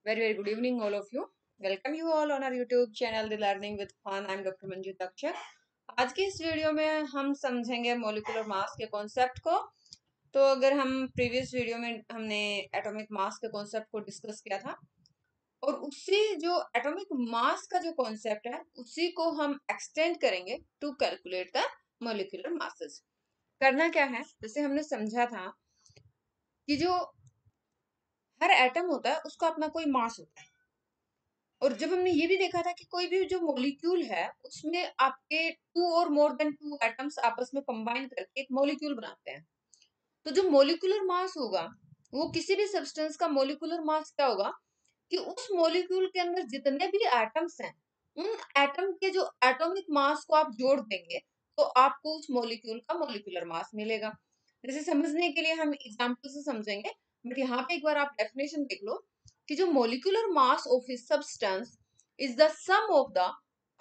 Very good evening, all of you. Welcome you all on our YouTube channel, The Learning with Fun. I'm Dr. Manjit Akshay. आज की इस video में हम समझेंगे molecular mass के concept को। तो अगर हम प्रीवियस वीडियो में हमने एटॉमिक मास के कॉन्सेप्ट को डिस्कस किया था और उसी जो एटॉमिक मास का जो कॉन्सेप्ट है उसी को हम एक्सटेंड करेंगे to calculate the molecular masses. करना क्या है, जैसे हमने समझा था कि जो हर एटम होता है उसका अपना कोई मास होता है, और जब हमने ये भी देखा था कि कोई भी जो मॉलिक्यूल है उसमें आपके टू और मोर देन टू एटम्स आपस में कंबाइन करके एक मॉलिक्यूल बनाते हैं। तो जो मॉलिक्यूलर मास होगा वो किसी भी सब्सटेंस का मॉलिक्यूलर मास क्या होगा कि उस मॉलिक्यूल के अंदर जितने भी एटम्स हैं उन एटम के जो एटॉमिक मास को आप जोड़ देंगे तो आपको उस मॉलिक्यूल का मॉलिक्यूलर मास मिलेगा। जैसे समझने के लिए हम एग्जांपल से समझेंगे, बट यहाँ पे एक बार आप डेफिनेशन देख लो कि जो molecular mass of a substance is the sum of the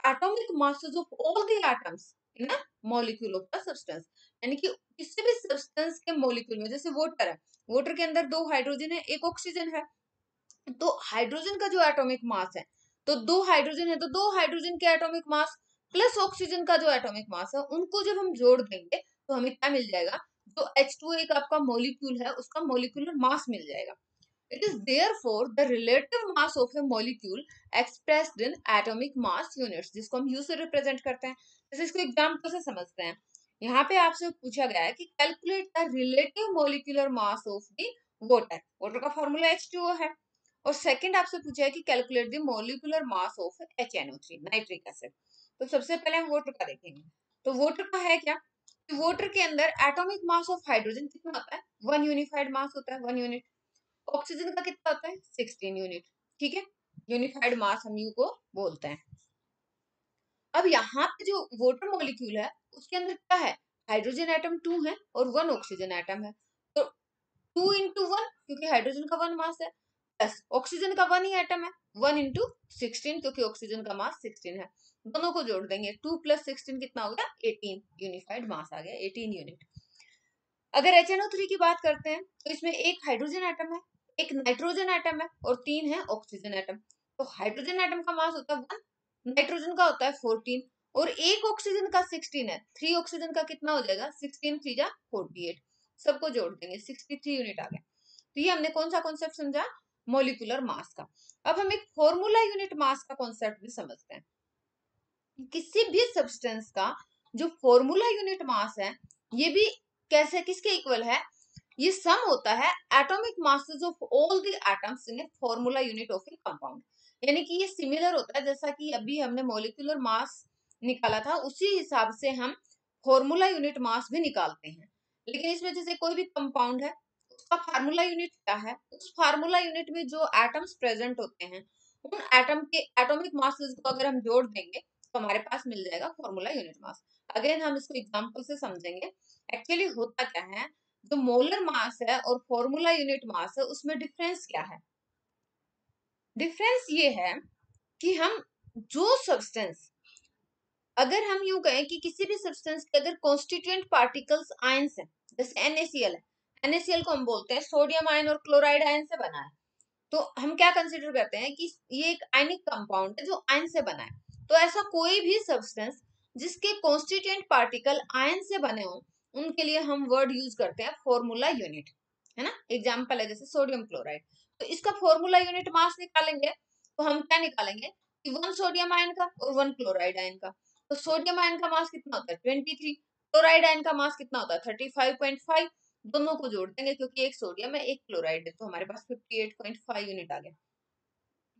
atomic masses of all the atoms in a molecule of the substance। यानी कि किसी भी सब्सटेंस के मॉलिक्यूल में, जैसे वाटर है, वाटर के अंदर 2 हाइड्रोजन है, 1 ऑक्सीजन है, तो हाइड्रोजन का जो एटॉमिक मास है, तो 2 हाइड्रोजन है तो 2 हाइड्रोजन के एटॉमिक मास प्लस ऑक्सीजन का जो एटॉमिक मास है उनको जब हम जोड़ देंगे तो हमें क्या मिल जाएगा, जो H2 एक आपका मॉलिक्यूल है उसका मॉलिक्यूलर मास मिल जाएगा। It is therefore the relative mass of a molecule expressed in atomic mass units, जिसको हम U से रिप्रेजेंट करते हैं। जैसे इसको एग्जाम्पल से समझते हैं। यहाँ पे आपसे पूछा गया है कि calculate the relative molecular mass of the water. Water का फॉर्मूला H2O है। और सेकंड आपसे पूछा है कि calculate the molecular mass of HNO3 nitric acid. तो सबसे पहले हम वाटर का देखेंगे। तो वाटर का है क्या, वाटर के अंदर एटॉमिक मास ऑफ हाइड्रोजन कितना होता है, 1 यूनिफाइड मास होता है, 1 यूनिट। ऑक्सीजन का कितना होता है, 16 यूनिट। ठीक है, यूनिफाइड मास हम यू को बोलते हैं। अब यहाँ पे जो वाटर मॉलिक्यूल है उसके अंदर क्या है, हाइड्रोजन एटम 2 है और 1 ऑक्सीजन एटम है। तो 2 इंटू 1, क्योंकि हाइड्रोजन का 1 मास है, प्लस ऑक्सीजन का 1 ही एटम है, 1 इंटू 16, क्योंकि ऑक्सीजन का मास 16 है। दोनों को जोड़ देंगे, 2 प्लस 16 कितना हो गया, 18 यूनिफाइड मास आ गया, 18 यूनिट। अगर HNO3 की बात करते हैं तो इसमें एक हाइड्रोजन एटम है, एक नाइट्रोजन एटम है और 3 है ऑक्सीजन एटम। तो हाइड्रोजन एटम का मास होता है 1, नाइट्रोजन का होता है 14 और एक ऑक्सीजन का 16 है। 3 ऑक्सीजन का कितना हो जाएगा, 16 3 जा 48। सबको जोड़ देंगे, 63 यूनिट आ गया। तो ये हमने कौन सा कॉन्सेप्ट समझा, मॉलिक्यूलर मास का। अब हम एक फॉर्मूला यूनिट मास का कॉन्सेप्ट भी समझते हैं। किसी भी सब्सटेंस का जो फॉर्मूला यूनिट मास है ये भी कैसे, किसके इक्वल है, ये सम होता है atomic masses of all the atoms in a formula unit of A compound. यानी कि ये सिमिलर होता है, जैसा कि अभी हमने मॉलिक्यूलर मास निकाला था उसी हिसाब से हम फॉर्मूला यूनिट मास भी निकालते हैं। लेकिन इसमें जैसे कोई भी कंपाउंड है उसका फार्मूला यूनिट क्या है, उस फार्मूला यूनिट में जो एटम्स प्रेजेंट होते हैं उन एटम के एटॉमिक मासेस को अगर हम जोड़ देंगे तो हमारे पास मिल जाएगा फॉर्मूला यूनिट मास। अगेन हम इसको एग्जांपल से समझेंगे। एक्चुअली होता क्या है, जो मोलर मास है और फॉर्मूला यूनिट मास है उसमें डिफरेंस क्या है, डिफरेंस ये है कि हम जो सब्सटेंस, अगर हम यूं कहें कि किसी भी सब्सटेंस के अगर कॉन्स्टिट्यूएंट पार्टिकल्स आयंस हैं, जैसे NaCl है, NaCl को हम बोलते हैं सोडियम आयन और क्लोराइड आयन से बना है, तो हम क्या कंसीडर करते हैं कि ये एक आयनिक कंपाउंड है जो आयन से बना है। तो ऐसा कोई भी सब्सटेंस जिसके कॉन्स्टिट्यूएंट पार्टिकल आयन से बने हो उनके लिए हम वर्ड यूज करते हैं फॉर्मूला यूनिट, है ना। एग्जांपल है जैसे सोडियम क्लोराइड, तो इसका फॉर्मूला यूनिट मास निकालेंगे तो हम क्या निकालेंगे कि 1 सोडियम आयन का और 1 क्लोराइड आयन का। तो सोडियम आयन का मास कितना होता है 23, क्लोराइड आयन का मास कितना होता है 35.5। दोनों को जोड़ देंगे क्योंकि एक सोडियम है एक क्लोराइड है, तो हमारे पास 58.5 यूनिट आ गया।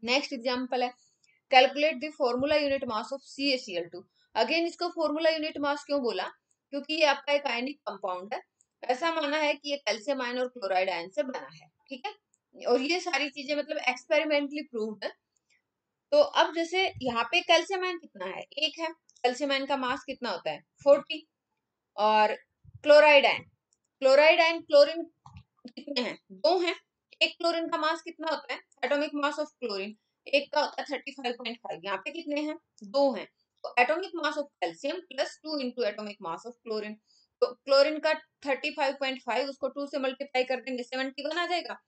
नेक्स्ट एग्जांपल है, calculate the formula unit mass of CaCl2। Again इसको फॉर्मूला यूनिट मास क्यों बोला, क्योंकि ये आपका एक आयनिक कंपाउंड है। ऐसा माना है कि ये कैल्शियम आयन और क्लोराइड आयन से बना है, ठीक है, और ये सारी चीजें मतलब एक्सपेरिमेंटली प्रूव्ड है। तो अब जैसे यहाँ पे कैल्शियम आयन कितना है, एक है, कैल्शियम आयन का मास कितना होता है 40। और क्लोराइड आयन क्लोरीन कितने हैं, 2 हैं। एक क्लोरीन का मास कितना होता है, एटॉमिक मास ऑफ क्लोरीन एक का होता है 35.5, यहाँ पे कितने हैं, 2 हैं। तो atomic mass of calcium plus 2 into atomic mass of chlorine. तो क्लोरीन का 35.5 उसको 2 से मल्टीप्लाई कर देंगे 71 आ जाएगा।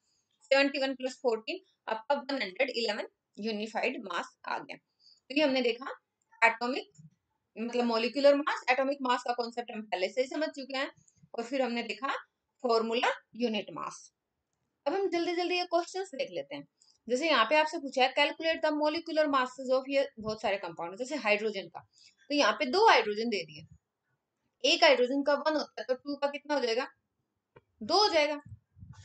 71 प्लस 14 आपका 111 यूनिफाइड मास आ गया। तो ये हमने देखा एटॉमिक मतलब मॉलिक्यूलर मास, एटॉमिक मास का कॉन्सेप्ट हम पहले से ही समझ चुके हैं, और फिर हमने देखा फॉर्मूला यूनिट मास। अब हम जल्दी जल्दी ये क्वेश्चंस देख लेते हैं। जैसे यहाँ पे आपसे पूछा है calculate the molecular masses of ये बहुत सारे कंपाउंड, जैसे हाइड्रोजन का, तो यहाँ पे 2 हाइड्रोजन दे दिए, एक हाइड्रोजन का 1 होता है तो 2 का कितना हो जाएगा, 2 हो जाएगा।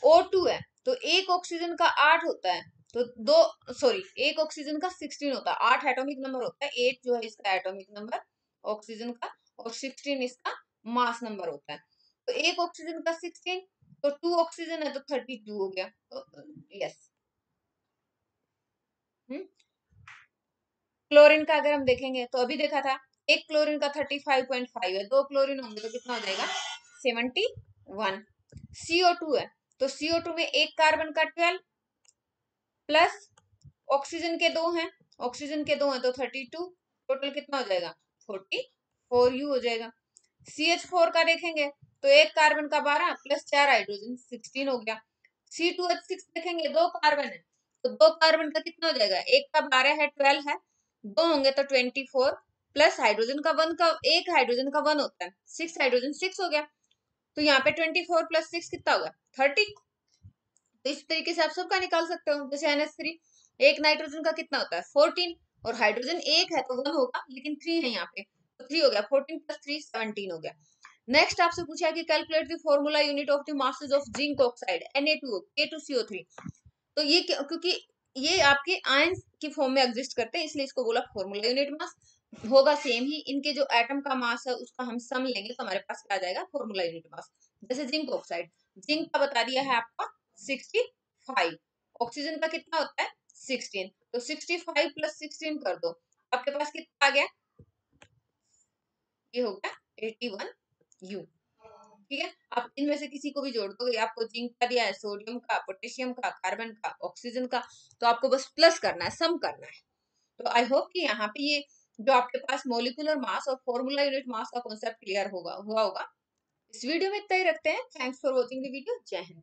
O2 है तो एक ऑक्सीजन का 8 होता है, तो एक ऑक्सीजन का 16 होता है, 8 एटॉमिक नंबर होता है, 8 जो है इसका एटॉमिक नंबर ऑक्सीजन का, और 16 इसका मास नंबर होता है। तो एक ऑक्सीजन का 16 तो 2 ऑक्सीजन है तो 32 हो गया। तो यस। क्लोरीन का अगर हम देखेंगे तो अभी देखा था एक क्लोरीन का 35.5 है, 2 क्लोरीन होंगे तो कितना हो जाएगा 71। CO2 है तो CO2 में एक कार्बन का 12 प्लस ऑक्सीजन के 2 हैं, ऑक्सीजन के 2 हैं तो 32, टोटल कितना हो जाएगा 44U हो जाएगा। CH4 का देखेंगे तो एक कार्बन का 12 प्लस 4 हाइड्रोजन 16 हो गया। C2H6 देखेंगे 2 कार्बन है तो 2 कार्बन का कितना हो जाएगा, एक का 12 है 12 है, 2 होंगे तो 24 प्लस हाइड्रोजन का 1 का, एक हाइड्रोजन का 1 होता है 6 हाइड्रोजन 6 हो गया। तो यहाँ पे 24 प्लस 6 कितना होगा 30। तो इस तरीके से आप सबका निकाल सकते हो। जैसे NH3 एक नाइट्रोजन का कितना होता है 14, और हाइड्रोजन एक है तो 1 होगा लेकिन 3 है यहाँ पे, तो 3 हो गया, 14 प्लस 3 17 हो गया। नेक्स्ट आपसे पूछा है कि calculate the formula unit of the masses of zinc oxide Na2O K2CO3। तो ये क्योंकि ये आपके आयंस की फॉर्म में एग्जिस्ट करते हैं इसलिए इसको बोला फॉर्मूला यूनिट मास। होगा सेम ही, इनके जो एटम का मास है उसका हम सम लेंगे तो हमारे पास क्या आ जाएगा फॉर्मूला यूनिट मास। जैसे जिंक ऑक्साइड, जिंक का बता दिया है आपका 65, ऑक्सीजन का कितना होता है 16, तो 65 प्लस 16 कर दो, आपके पास कितना आ गया, ये हो गया 81U। ठीक है, आप इनमें से किसी को भी जोड़ दोगे, आपको जिंक का दिया है, सोडियम का, पोटेशियम का, कार्बन का, ऑक्सीजन का, तो आपको बस प्लस करना है, सम करना है। तो आई होप कि यहाँ पे ये जो आपके पास मॉलिक्यूलर मास और फॉर्मूला यूनिट मास का कॉन्सेप्ट क्लियर हुआ होगा। इस वीडियो में इतना ही रखते हैं। Thanks for watching the video. जय हिंद।